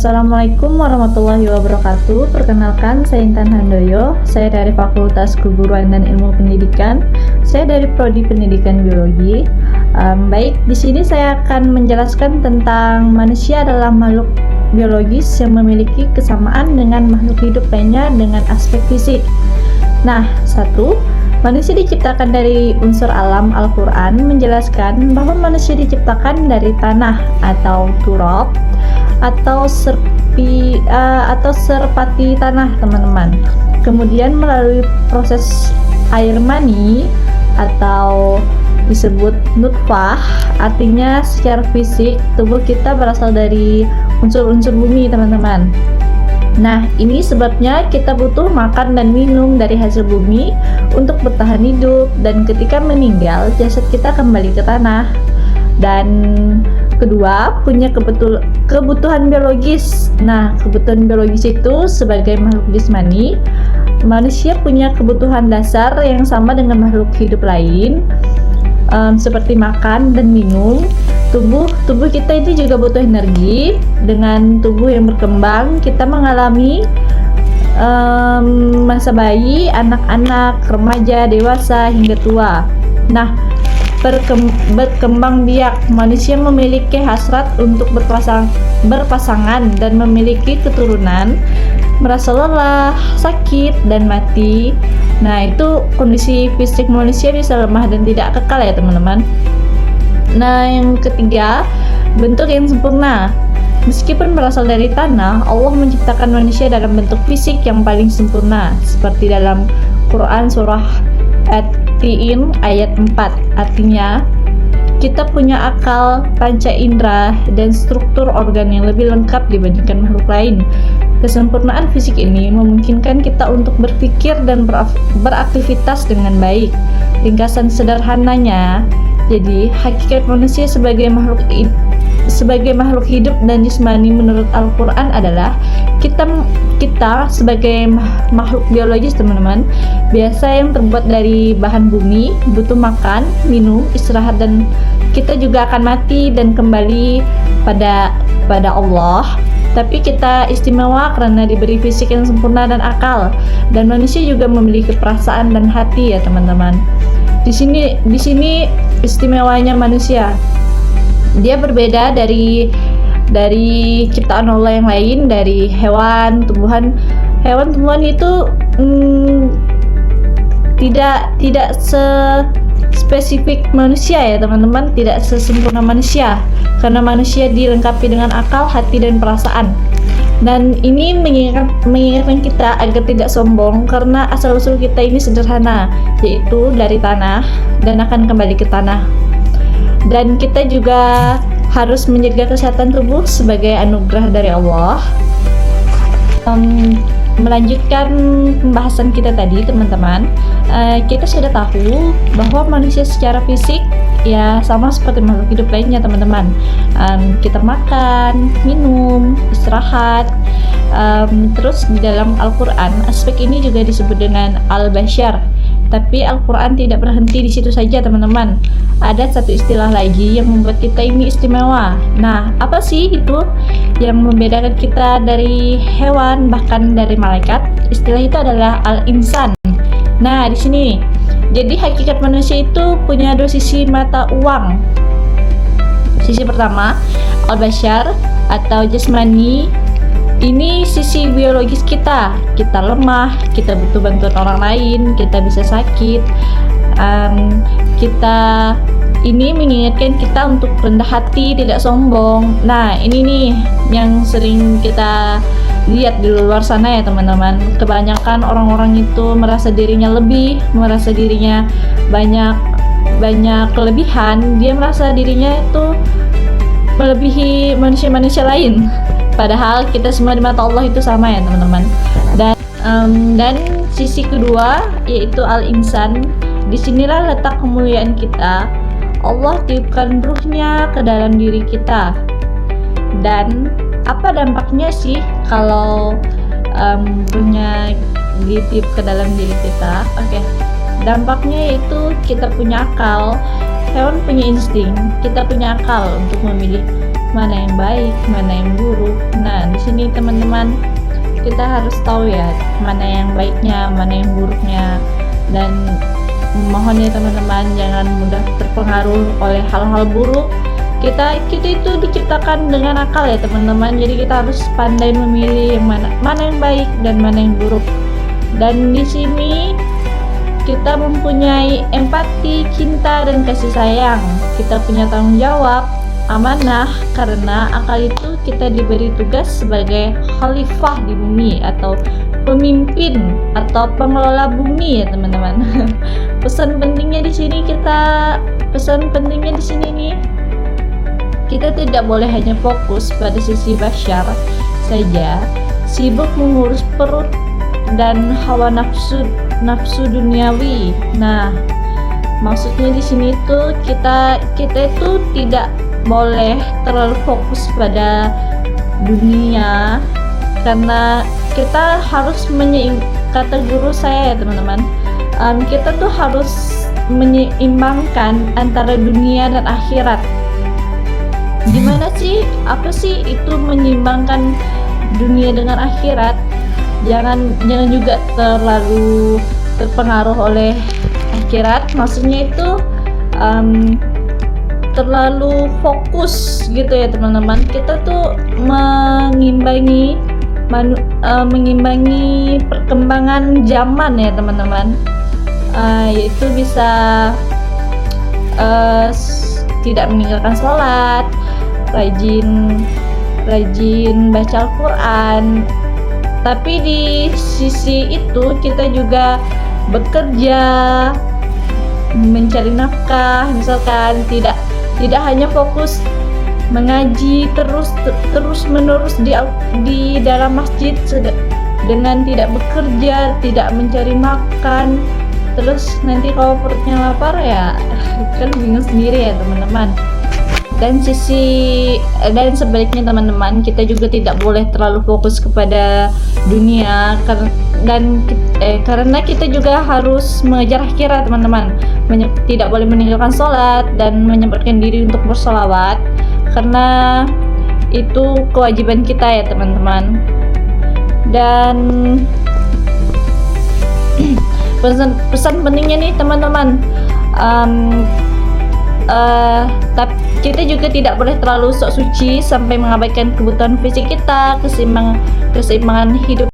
Assalamualaikum warahmatullahi wabarakatuh. Perkenalkan, saya Intan Handoyo. Saya dari Fakultas Keguruan dan Ilmu Pendidikan. Saya dari Prodi Pendidikan Biologi. Baik, di sini saya akan menjelaskan tentang manusia adalah makhluk biologis yang memiliki kesamaan dengan makhluk hidup lainnya dengan aspek fisik. Nah, satu, manusia diciptakan dari unsur alam. Al-Quran menjelaskan bahwa manusia diciptakan dari tanah atau turab atau serpati tanah, teman-teman. Kemudian melalui proses air mani atau disebut nutfah, artinya secara fisik tubuh kita berasal dari unsur-unsur bumi, teman-teman. Nah, ini sebabnya kita butuh makan dan minum dari hasil bumi untuk bertahan hidup, dan ketika meninggal jasad kita kembali ke tanah. Dan kedua, punya kebutuhan biologis. Nah, kebutuhan biologis itu sebagai makhluk jismani, manusia punya kebutuhan dasar yang sama dengan makhluk hidup lain, seperti makan dan minum. Tubuh kita itu juga butuh energi. Dengan tubuh yang berkembang, kita mengalami masa bayi, anak-anak, remaja, dewasa, hingga tua. Nah, berkembang biak, manusia memiliki hasrat untuk berpasangan dan memiliki keturunan, merasa lelah, sakit, dan mati. Nah, itu kondisi fisik manusia bisa lemah dan tidak kekal ya, teman-teman. Nah, yang ketiga, bentuk yang sempurna. Meskipun berasal dari tanah, Allah menciptakan manusia dalam bentuk fisik yang paling sempurna, seperti dalam Quran surah At-Tin ayat 4. Artinya, kita punya akal, panca indera, dan struktur organ yang lebih lengkap dibandingkan makhluk lain. Kesempurnaan fisik ini memungkinkan kita untuk berpikir dan beraktivitas dengan baik. Ringkasan sederhananya, jadi hakikat manusia sebagai makhluk hidup dan jismani menurut Al-Quran adalah kita sebagai makhluk biologis, teman-teman, biasa yang terbuat dari bahan bumi, butuh makan, minum, istirahat, dan kita juga akan mati dan kembali pada Allah. Tapi kita istimewa karena diberi fisik yang sempurna dan akal, dan manusia juga memiliki perasaan dan hati ya, teman-teman. Di sini istimewanya manusia. Dia berbeda dari ciptaan Allah yang lain, dari hewan, tumbuhan. Hewan-tumbuhan itu tidak spesifik manusia ya, teman-teman, tidak sesempurna manusia, karena manusia dilengkapi dengan akal, hati, dan perasaan. Dan ini mengingatkan kita agar tidak sombong, karena asal-usul kita ini sederhana, yaitu dari tanah dan akan kembali ke tanah. Dan kita juga harus menjaga kesehatan tubuh sebagai anugerah dari Allah. Melanjutkan pembahasan kita tadi, teman-teman, kita sudah tahu bahwa manusia secara fisik ya sama seperti makhluk hidup lainnya, teman-teman. Kita makan, minum, istirahat. Terus di dalam Al-Quran aspek ini juga disebut dengan al-bashar. Tapi Al-Quran tidak berhenti di situ saja, teman-teman. Ada satu istilah lagi yang membuat kita ini istimewa. Nah, apa sih itu yang membedakan kita dari hewan, bahkan dari malaikat? Istilah itu adalah al-insan. Nah, di sini, jadi hakikat manusia itu punya dua sisi mata uang. Sisi pertama, al-bashar atau jasmani. Ini sisi biologis kita lemah, kita butuh bantuan orang lain, kita bisa sakit. Kita ini mengingatkan kita untuk rendah hati, tidak sombong. Nah, ini nih yang sering kita lihat di luar sana ya, teman-teman. Kebanyakan orang-orang itu merasa dirinya lebih, merasa dirinya banyak kelebihan. Dia merasa dirinya itu melebihi manusia-manusia lain. Padahal kita semua di mata Allah itu sama ya, teman-teman. Dan sisi kedua yaitu al-insan. Disinilah letak kemuliaan kita. Allah tiupkan ruhnya ke dalam diri kita. Dan apa dampaknya sih kalau ruhnya ditiup ke dalam diri kita? Oke. Dampaknya yaitu kita punya akal. Hewan punya insting, kita punya akal untuk memilih mana yang baik, mana yang buruk. Nah, di sini teman-teman kita harus tahu ya mana yang baiknya, mana yang buruknya, dan mohon ya teman-teman jangan mudah terpengaruh oleh hal-hal buruk. Kita itu diciptakan dengan akal ya teman-teman, jadi kita harus pandai memilih yang mana yang baik dan mana yang buruk. Dan di sini kita mempunyai empati, cinta, dan kasih sayang. Kita punya tanggung jawab, amanah, karena akal itu kita diberi tugas sebagai khalifah di bumi atau pemimpin atau pengelola bumi ya teman-teman. Pesan pentingnya di sini nih, kita tidak boleh hanya fokus pada sisi basyar saja, sibuk mengurus perut dan hawa nafsu duniawi. Nah, maksudnya di sini tuh kita itu tidak boleh terlalu fokus pada dunia, karena kita harus kata guru saya ya teman-teman, kita tuh harus menyeimbangkan antara dunia dan akhirat. Gimana sih? Apa sih itu menyeimbangkan dunia dengan akhirat? Jangan juga terlalu terpengaruh oleh akhirat. Maksudnya itu terlalu fokus gitu ya teman-teman. Kita tuh mengimbangi perkembangan zaman ya teman-teman. Yaitu bisa tidak meninggalkan sholat, rajin baca Al-Quran. Tapi di sisi itu kita juga bekerja, mencari nafkah, misalkan tidak hanya fokus mengaji terus menerus di dalam masjid dengan tidak bekerja, tidak mencari makan, terus nanti kalau perutnya lapar ya kan bingung sendiri ya teman-teman. Dan sebaliknya teman-teman, kita juga tidak boleh terlalu fokus kepada dunia karena kita juga harus mengejar akhirat teman-teman. Tidak boleh meninggalkan sholat dan menyempatkan diri untuk bersolawat, karena itu kewajiban kita ya teman-teman. Dan pesan pentingnya nih teman-teman, tapi kita juga tidak boleh terlalu sok suci sampai mengabaikan kebutuhan fisik kita, keseimbangan hidup